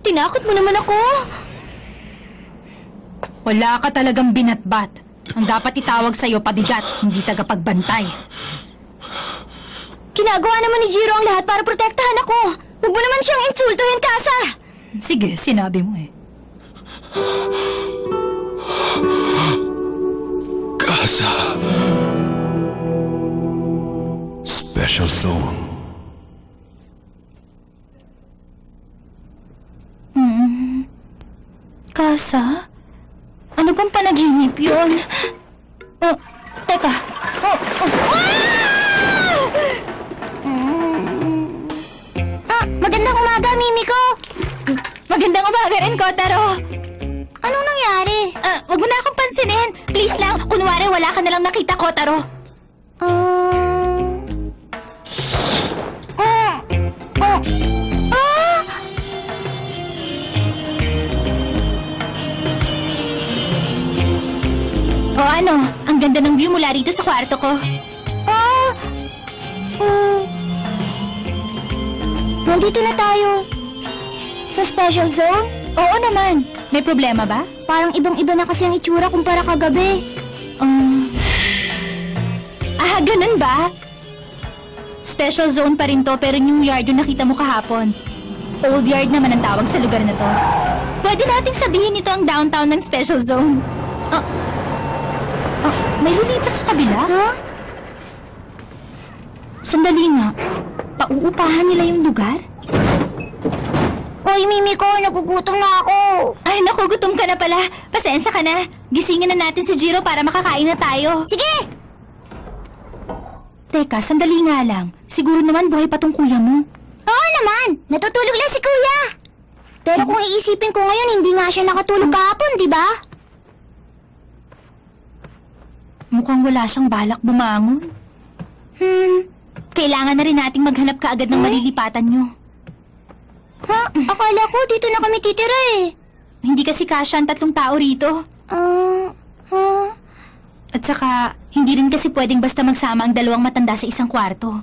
Tinakot mo naman ako. Wala ka talagang binatbat. Ang dapat itawag sa'yo pabigat, hindi tagapagbantay. Ginagawa naman ni Jiro ang lahat para protektahan ako. Huwag mo naman siyang insultuhin, Kasa. Sige, sinabi mo eh. Kasa. Special Zone. Kasa? Ano bang panaginip yun? Teka. Magandang umaga, Mimiko. Magandang umaga rin, Kotaro. Anong nangyari? Wag mo na akong pansinin. Please lang, kunwari wala ka nalang nakita, Kotaro. O ano, ang ganda ng view mula rito sa kwarto ko. Nandito na tayo. Sa special zone? Oo naman. May problema ba? Parang ibang-iba na kasi ang itsura kumpara kagabi. Ganun ba? Special zone pa rin to pero new yard yung nakita mo kahapon. Old yard naman ang tawag sa lugar na to. Pwede nating sabihin ito ang downtown ng special zone. May lulipat sa kabila? Huh? Sandali nga. Pauupahan nila yung lugar? Hoy, Mimiko, nagugutom na ako. Ay, naku, gutom ka na pala. Pasensya ka na. Gisingin na natin si Jiro para makakain na tayo. Sige! Teka, sandali nga lang. Siguro naman buhay pa tong kuya mo. Oo naman! Natutulog lang si Kuya! Pero kung iisipin ko ngayon, hindi nga siya nakatulog kahapon, di ba? Mukhang wala siyang balak bumangon. Kailangan na rin nating maghanap kaagad ng malilipatan nyo. Ha? Akala ko dito na kami titira eh. Hindi kasi kasya ang 3 tao rito. At saka, hindi rin kasi pwedeng basta magsama ang 2 matanda sa isang kwarto.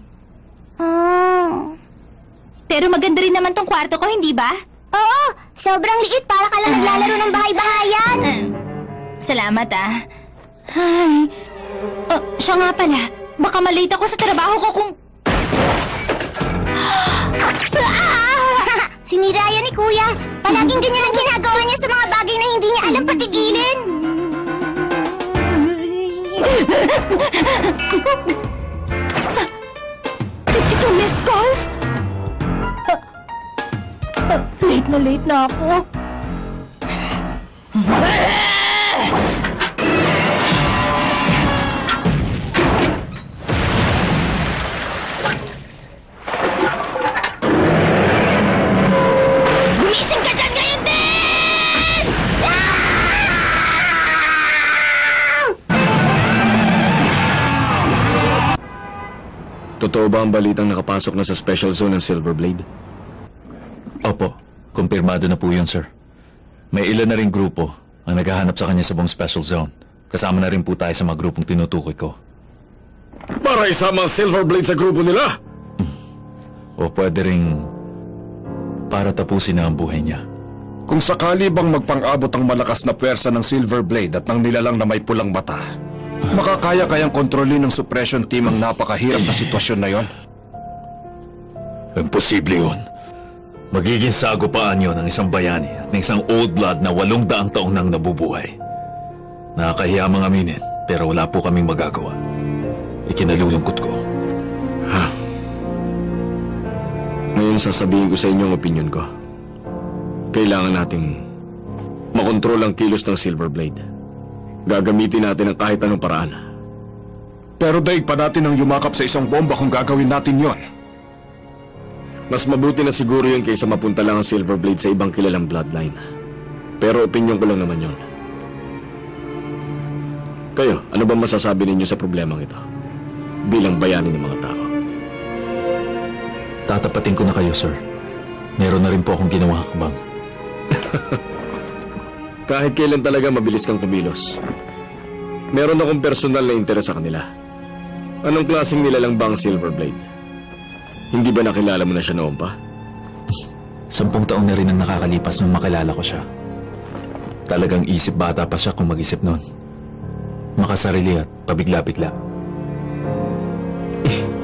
Pero maganda rin naman tong kwarto ko, hindi ba? Oo! Sobrang liit para ka lang naglalaro ng bahay-bahayan. Salamat Ay, siya nga pala. Baka malate ako sa trabaho ko kung... Sinira yan ni Kuya. Palaging ganyan ang ginagawa niya sa mga bagay na hindi niya alam patigilin. Ito missed calls? Late na ako. Gumising ka dyan ngayon din! Totoo ba ang balitang nakapasok na sa special zone ng Silverblade? Opo, kumpirmado na po yun, sir. May ilan na ring grupo ang naghahanap sa kanya sa buong special zone. Kasama na rin po tayo sa mga grupong tinutukoy ko. Para isama ang Silverblade sa grupo nila? O pwede ring para tapusin na ang buhay niya. Kung sakali bang magpang-abot ang malakas na pwersa ng Silverblade at ng nilalang na may pulang mata, makakaya kayang kontrolin ng suppression team ang napakahirap na sitwasyon na yon? Imposible yun. Magiging sagupaan yun ng isang bayani at ng isang old blood na 800 taong nang nabubuhay. Nakakahiya mga aminin, pero wala po kaming magagawa. Ikinalulungkot ko. Ngayon sasabihin ko sa inyo ang opinion ko. Kailangan nating makontrol ang kilos ng Silverblade. Gagamitin natin ang kahit anong paraan. Pero daig pa natin ang yumakap sa isang bomba kung gagawin natin yon. Mas mabuti na siguro yun kaysa mapunta lang ang Silverblade sa ibang kilalang bloodline. Pero opinion ko lang naman yun. Kayo, ano ba masasabi ninyo sa problemang ito? Bilang bayani ng mga tao. Tatapatin ko na kayo, sir. Meron na rin po akong ginawa hakbang. Kahit kailan talaga mabilis kang kumilos. Meron akong personal na interes sa kanila. Anong klaseng nilalang ba ang Silverblade? Hindi ba nakilala mo na siya noon pa? 10 taon na rin ang nakakalipas nung makilala ko siya. Talagang isip bata pa siya kung mag-isip nun. Makasarili at pabigla-bigla.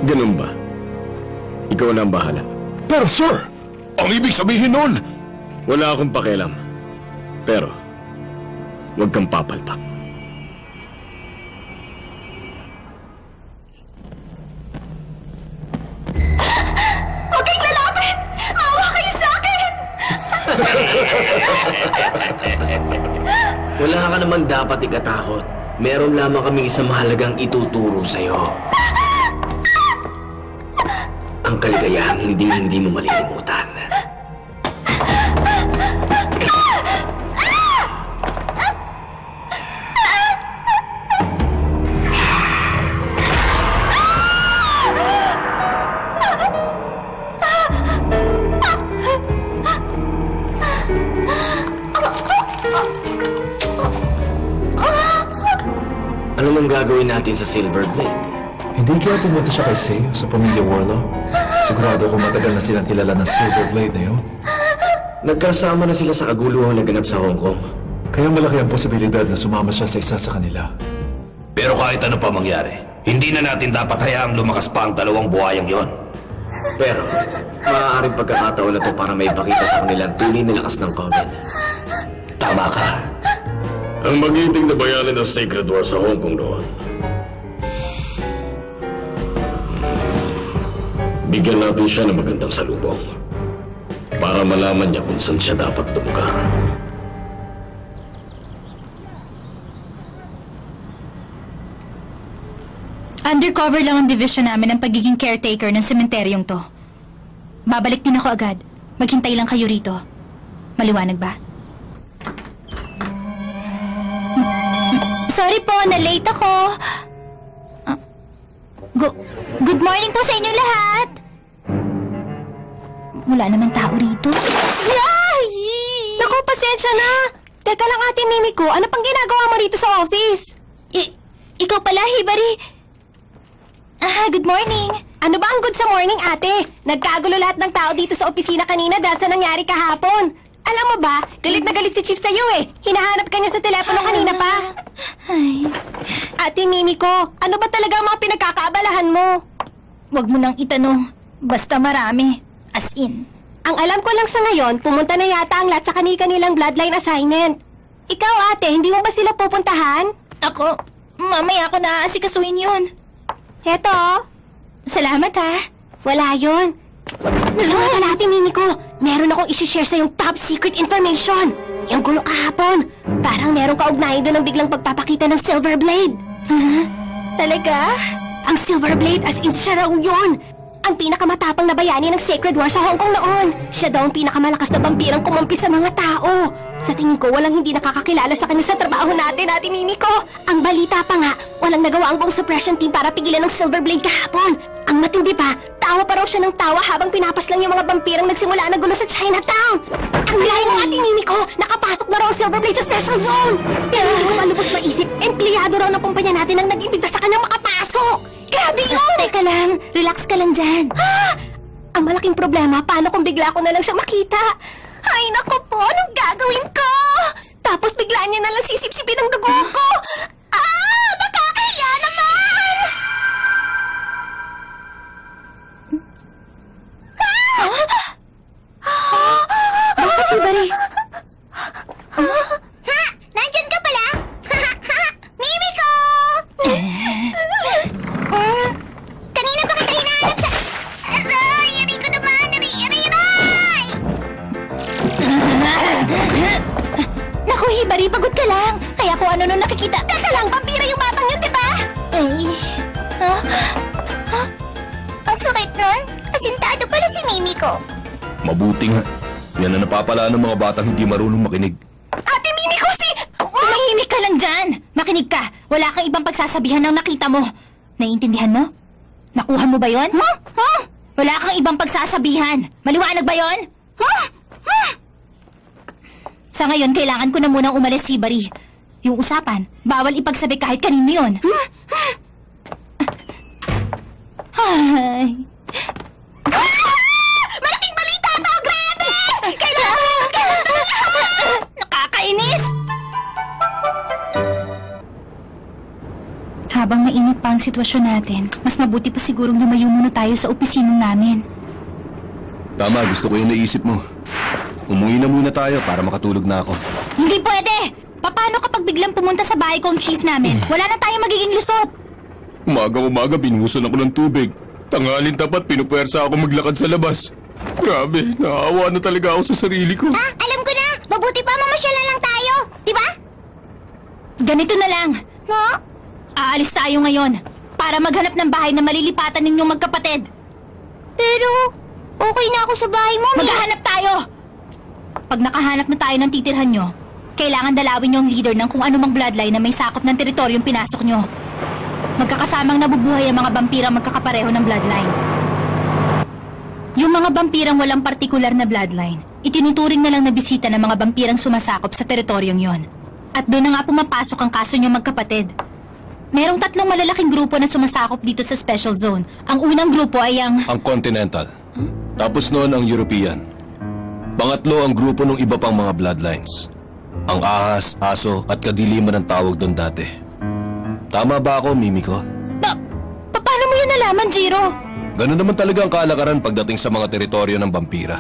Ganun ba? Ikaw na ang bahala. Pero sir, ang ibig sabihin nun, Wala akong pakialam. Pero, huwag kang papalpak. Huwag kayong lalapit! Awa kayo sa akin! Wala ka naman dapat ikatakot. Meron lamang kaming isang mahalagang ituturo sa'yo. Ang kaligayahang hindi mo malilimutan. Ano nang gagawin natin sa Silver Blade? Hindi kaya pumunta siya kay Seiyo sa pamilya Warlow? Sigurado kung matagal na silang kilala ng Silver Blade na yun. Nagkasama na sila sa kaguluhang naganap sa Hong Kong. Kaya malaki ang posibilidad na sumama siya sa isa sa kanila. pero kahit ano pa mangyari, hindi na natin dapat hayaang lumakas pa ang dalawang buhayang yon. Pero, maaaring pagkakataon na to para may pakita sa kanilang tunay na lakas ng Coven. Tama ka. Ang magiting na bayanin ng Sacred War sa Hong Kong noon. Bigyan natin siya ng magandang salubong para malaman niya kung saan siya dapat tumuka. Undercover lang ang division namin ng pagiging caretaker ng sementeryong to. Babalik din ako agad. Maghintay lang kayo rito. Maliwanag ba? Sorry po, na-late ako. Good morning po sa inyong lahat. Wala naman tao rito. Yay! Naku, pasensya na. Teka lang, Ate Mimiko, ano pang ginagawa mo rito sa office? Ikaw pala, Hibari. Good morning. Ano ba ang good sa morning, ate? Nagkagulo lahat ng tao dito sa opisina kanina dahil sa nangyari kahapon. Alam mo ba, galit na galit si Chief sa'yo eh. Hinahanap ka niya sa telepono kanina pa. Ay, Ate Mimiko, ano ba talaga ang mga pinagkakaabalahan mo? wag mo nang itanong. Basta marami. As in. Ang alam ko lang sa ngayon, pumunta na yata ang lahat sa kanilang bloodline assignment. Ikaw, ate, hindi mo ba sila pupuntahan? Ako, mamaya ako na aasikasuhin yun. Heto. Salamat ha. Wala yun. Salamat na natin, Mimiko. Meron akong isi-share sa yung top secret information. Yung gulo kahapon. Parang meron kaugnayan doon ng biglang pagpapakita ng Silver Blade. Talaga? Ang Silver Blade as in siya raw yun. Ang pinakamatapang na bayani ng Sacred War sa Hong Kong noon. Siya daw ang pinakamalakas na vampirang kumampi sa mga tao. Sa tingin ko, walang hindi nakakakilala sa kanya sa trabaho natin, Ate Mimiko. Ang balita pa nga, walang nagawa ang buong suppression team para pigilan ng Silver Blade kahapon. Ang matindi pa, tawa pa raw siya ng tawa habang pinapaslang yung mga vampirang nagsimula na gulo sa Chinatown. Ang layo mo, Ate Mimiko, nakapasok na raw ang Silver Blade sa Special Zone. Pero hindi ko malubos maisip, empleyado raw ng kumpanya natin ang nag-imbita sa kanyang makapasok. Grabe yun! Teka lang, relax ka lang dyan. Ang malaking problema, paano kung bigla ko na lang siya makita? Ay, naku po, anong gagawin ko? Tapos bigla niya na lang sisip-sipin ang dugo ko. Nakakahiya naman! Bakit, Hibari? Ha? Nandyan ka pala? Mimiko! Kanina pa kita hinahanap sa... Aray! Aray ko naman! Aray! Aray! Aray! Naku, Hibari, pagod ka lang. Kaya kung ano nung nakikita... Teka lang! Vampira yung batang yun, di ba? Ay, Ang sakit nun? Asintado pala si Mimiko. Mabuti nga. Yan ang napapala ng mga batang hindi marunong makinig. Ate Mimiko, si... tumahimik ka lang dyan. Makinig ka. Wala kang ibang pagsasabihan ng nakita mo. Naiintindihan mo? Nakuha mo ba yon? Wala kang ibang pagsasabihan. Maliwanag ba yon? Sa ngayon, kailangan ko na munang umalis, Hibari. Yung usapan, bawal ipagsabi kahit kanino yun. Ay. Malaking balita to! Grabe! Kailangan ito lahat! Nakakainis! Habang mainit pa ang sitwasyon natin, mas mabuti pa sigurong lumayo muna tayo sa opisinong namin. Tama, gusto ko yung naisip mo. Umuwi na muna tayo para makatulog na ako. Hindi pwede! Paano kapag biglang pumunta sa bahay ko ang chief namin? Wala na tayong magiging lusot. Umaga-umaga binuhusan ako ng tubig. Tanghalin tapat, pinupwersa ako maglakad sa labas. Grabe, naawa na talaga ako sa sarili ko. Alam ko na! Mabuti pa mamasyala lang tayo! Di ba? Ganito na lang. No? Aalis tayo ngayon para maghanap ng bahay na malilipatan ninyong magkapatid. Pero, okay na ako sa bahay mo, Maghahanap tayo! Pag nakahanap na tayo ng titirhan nyo, kailangan dalawin nyo ang leader ng kung anumang bloodline na may sakop ng teritoryong pinasok nyo. Magkakasamang nabubuhay ang mga vampirang magkakapareho ng bloodline. Yung mga vampirang walang partikular na bloodline, itinuturing na lang na bisita ng mga vampirang sumasakop sa teritoryong yon. At doon na nga pumapasok ang kaso nyo magkapatid. Merong 3 malalaking grupo na sumasakop dito sa Special Zone. Ang unang grupo ay ang Continental. Tapos noon ang European. Pangatlo ang grupo ng iba pang mga bloodlines. Ang ahas, aso at kadiliman ang tawag doon dati. Tama ba ako, Mimiko? Paano mo yun nalaman, Jiro? Ganun naman talaga ang kalakaran pagdating sa mga teritoryo ng vampira.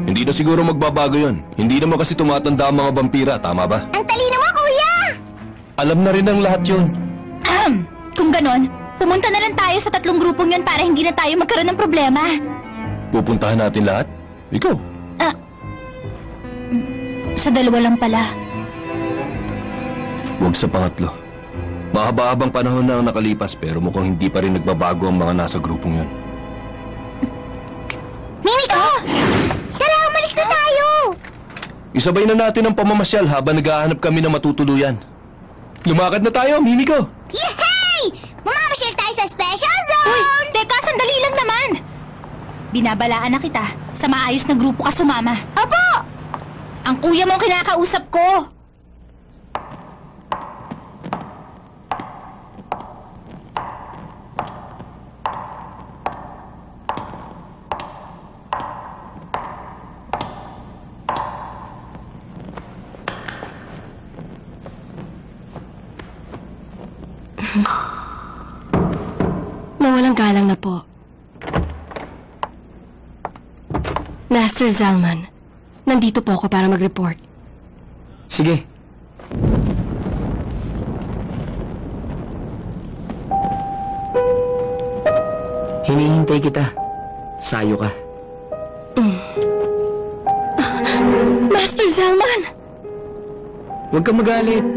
Hindi na siguro magbabago yon. Hindi naman kasi tumatanda ang mga vampira, tama ba? Ang talino mo, kuya! Alam na rin ang lahat yun. Kung ganon, pumunta na lang tayo sa 3 grupong yon para hindi na tayo magkaroon ng problema. Pupuntahan natin lahat? Ikaw? Sa 2 lang pala. Huwag sa pangatlo. Mahaba-habang panahon na ang nakalipas pero mukhang hindi pa rin nagbabago ang mga nasa grupong yun. Mimiko! Tara, umalis na tayo! Isabay na natin ang pamamasyal habang naghahanap kami ng matutuluyan. Lumakad na tayo, Mimiko! Yehey! Mamamasyal tayo sa Special Zone! Uy, teka, sandali lang naman. Binabalaan na kita. Sa maayos na grupo ka sumama. Opo! Ang kuya mo ang kinakausap ko. Mawalang galang na po. Master Zalman, nandito po ako para mag-report. Sige. Hinihintay kita. Sayo ka. Master Zalman! Huwag kang magalit.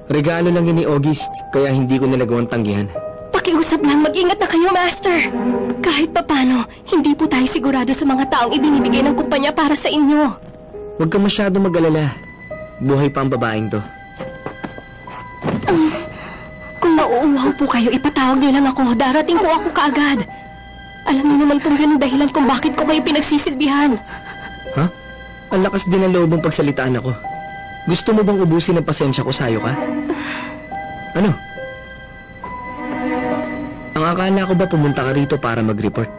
Regalo lang yun ni August, kaya hindi ko nilagawang tanggihan. Pakiusap lang, mag-ingat na kayo, Master. Kahit papano, hindi po tayo sigurado sa mga taong ibinibigay ng kumpanya para sa inyo. Huwag kang masyado mag-alala. Buhay pa ang babaeng to. Kung nauuhaw po kayo, ipatawag niyo lang ako. Darating po ako kaagad. Alam niyo naman kung yun ang dahilan kung bakit ko kayo pinagsisilbihan. Ha? Ang lakas din ng loob mong pagsalitaan ako. Gusto mo bang ubusin ang pasensya ko sa'yo ka? Ano? Ang akala ko ba pumunta ka rito para mag-report?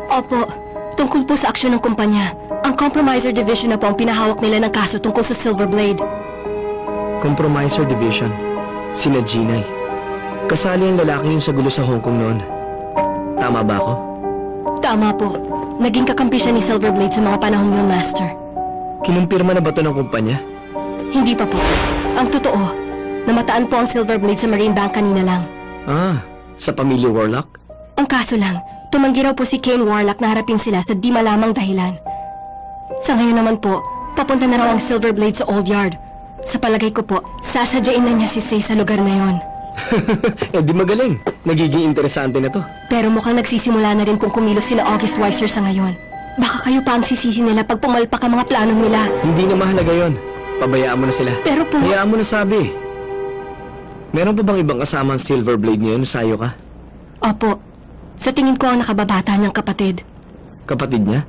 Opo. Tungkol po sa aksyon ng kumpanya. Ang Compromiser Division na po ang pinahawak nila ng kaso tungkol sa Silverblade. Compromiser Division. Sina Ginay. Kasali ang lalaki yung sa gulo sa Hong Kong noon. Tama ba ako? Tama po. Naging kakampi siya ni Silverblade sa mga panahong yun, Master. Kinumpirma na ba ito ng kumpanya? Hindi pa po. Ang totoo, namataan po ang Silverblade sa Marine Bank kanina lang. Sa pamilya Warlock? Ang kaso lang, tumanggi raw po si Kane Warlock na harapin sila sa di malamang dahilan. Sa ngayon naman po, papunta na raw ang Silverblade sa Old Yard. Sa palagay ko po, sasadyain na niya si Say sa lugar na yon. Di magaling. Nagiging interesante na to. Pero mukhang nagsisimula na rin kung kumilos sila August Weiser sa ngayon. Baka kayo pa ang sisisi nila pag pumalpak ang mga planong nila. Hindi na mahalaga yon. Pabayaan mo na sila. Pero po... Hayaan mo na sabi. Meron pa bang ibang kasama ang Silverblade ngayon? Sayo ka? Opo. Sa tingin ko ang nakababata niyang kapatid. Kapatid niya?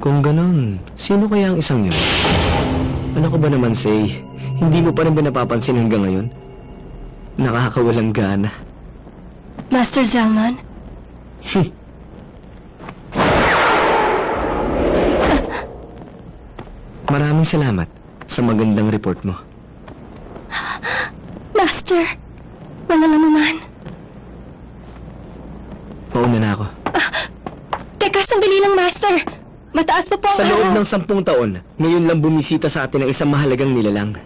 Kung ganun, sino kaya ang isang yun? Ano ko ba naman, Say? Hindi mo pa rin ba napapansin hanggang ngayon? Nakakawalang gana. Master Zalman, Maraming salamat sa magandang report mo. Master, wala naman. Mauna na ako. Teka, sandali lang, Master. Mataas pa po ang Sa loob ng 10 taon, ngayon lang bumisita sa atin ang isang mahalagang nilalang.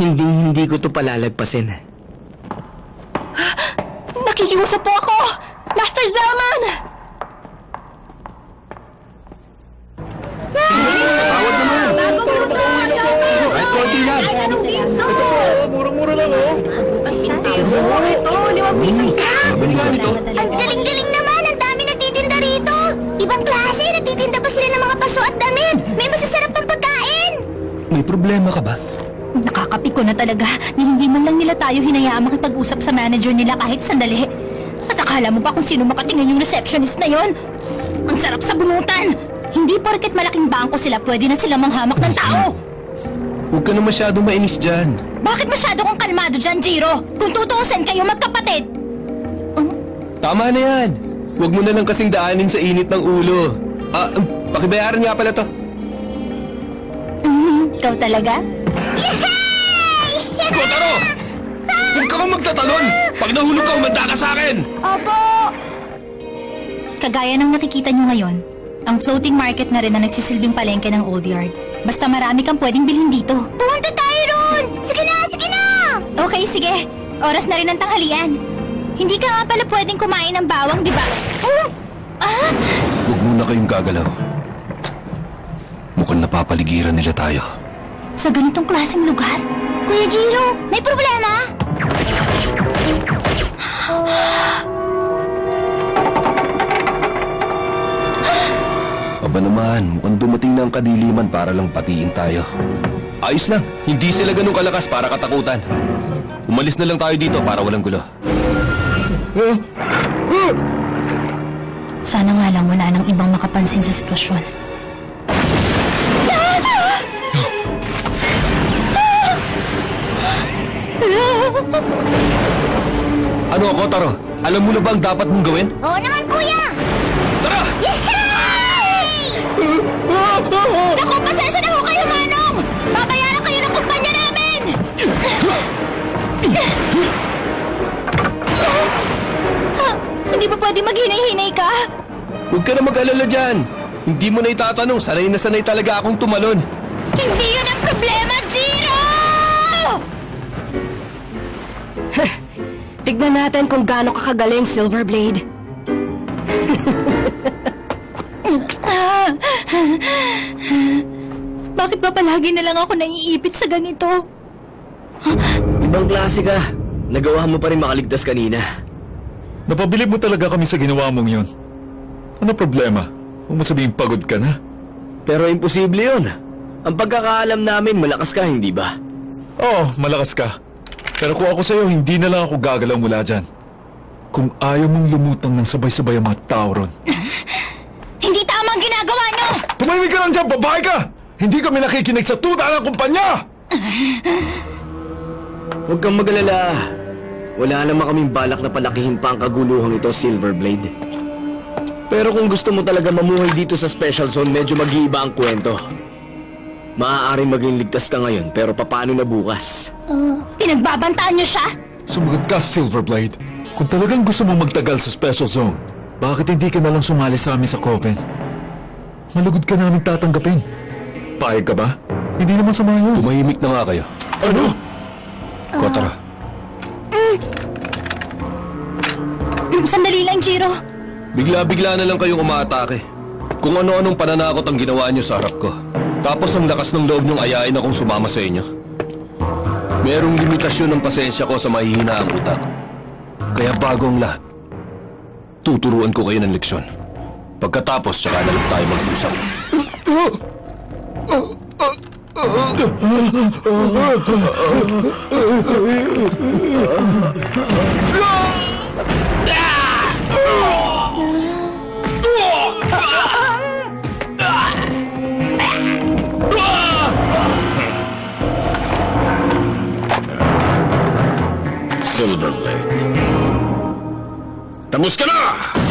Hindi ko to palalagpasin. Nakikiusap po ako! Master Zalman! Bawat naman! Bagong luto! Right, konti lang. Kahit anong pizza! Murang-mura lang, oh. Hindi ho! Ito, 5 piso isa! Ang galing-galing naman! Ang dami nagtitinda rito! Ibang klase! Nagtitinda pa sila ng mga paso at damit! May masasarap pang pagkain! May problema ka ba? Nakakapiko na talaga na hindi man lang nila tayo hinayaan makipag-usap sa manager nila kahit sandali. At akala mo pa kung sino makatingin yung receptionist na yon? Ang sarap sa bunutan! Hindi porket malaking bangko sila, pwede na sila manghamak ng tao! Huwag ka na masyadong mainis dyan. Bakit masyado kang kalmado dyan, Jiro? Kung tutuusin kayo magkapatid! Tama na yan. Huwag mo na lang kasing daanin sa init ng ulo. Pakibayaran nga pala to. Ikaw talaga? Kotaro! Huwag ka mang magtatalon! Pag nahulog ka, umanda ka sa akin! Opo! Kagaya ng nakikita nyo ngayon, ang floating market na rin na nagsisilbing palengke ng Old Yard. Basta marami kang pwedeng bilhin dito. Pumunta tayo ron! Sige na! Sige na! Okay, sige. Oras na rin ng tanghalian. Hindi ka nga pala pwedeng kumain ng bawang, di ba? Huwag muna kayong gagalaw. Mukhang napapaligiran nila tayo. Sa ganitong klaseng lugar? Kuya Jiro, may problema? Aba naman, mukhang dumating na ang kadiliman para lang patiin tayo. Ayos lang, hindi sila ganun kalakas para katakutan. Umalis na lang tayo dito para walang gulo. Sana nga lang wala nang ibang makapansin sa sitwasyon. Ano ako, Taro? Alam mo na ba ang dapat mong gawin? Oo naman, kuya! Tara! Yay! Naku, pasensya na ho kayo, Manong! Babayaran kayo ng kumpanya namin! Hindi ba pwede maghinay-hinay ka? Huwag ka na mag-alala dyan. Hindi mo na itatanong, sanay na sanay talaga akong tumalon. Hindi yun ang problema, Jiro! Tignan natin kung gaano kakagaling, Silverblade. Bakit ba palagi na lang ako naiipit sa ganito? Ibang klase ka. Nagawa mo pa rin makaligtas kanina. Napabilib mo talaga kami sa ginawa mong yun. Ano problema? Huwag mo sabihin pagod ka na. Pero imposible yun. Ang pagkakaalam namin, malakas ka, hindi ba? Oo, malakas ka. Pero kung ako sa'yo, hindi na lang ako gagalaw mula dyan. Kung ayaw mong lumutang ng sabay-sabay ang mga tao ron. Hindi tama ang ginagawa nyo! Tumahimik ka lang dyan, babae ka! Hindi kami nakikinig sa tuta ng kumpanya! Huwag kang mag-alala. Wala naman kaming balak na palakihin pa ang kaguluhang ito, Silverblade. Pero kung gusto mo talaga mamuhay dito sa Special Zone, medyo mag-iiba ang kwento. Maaaring maging ligtas ka ngayon, pero papaano na bukas? Pinagbabantaan nyo siya? Sumagot ka, Silverblade. Kung talagang gusto mong magtagal sa Special Zone, bakit hindi ka nalang sumali sa amin sa Coven? Malugod ka namin tatanggapin. Payag ka ba? Hindi naman sama yun. Tumahimik na nga kayo. Ano? Kotaro. Sandali lang, Jiro. Bigla-bigla na lang kayong umaatake. Kung ano-anong pananakot ang ginawa niyo sa harap ko. Tapos ang lakas ng loob niyong ayain akong sumama sa inyo. Merong limitasyon ng pasensya ko sa mahihina ang utak. Kaya bago ang lahat, tuturuan ko kayo ng leksyon. Pagkatapos, tsaka na lang tayo mag-usap. Silverblade. Tapos ka na!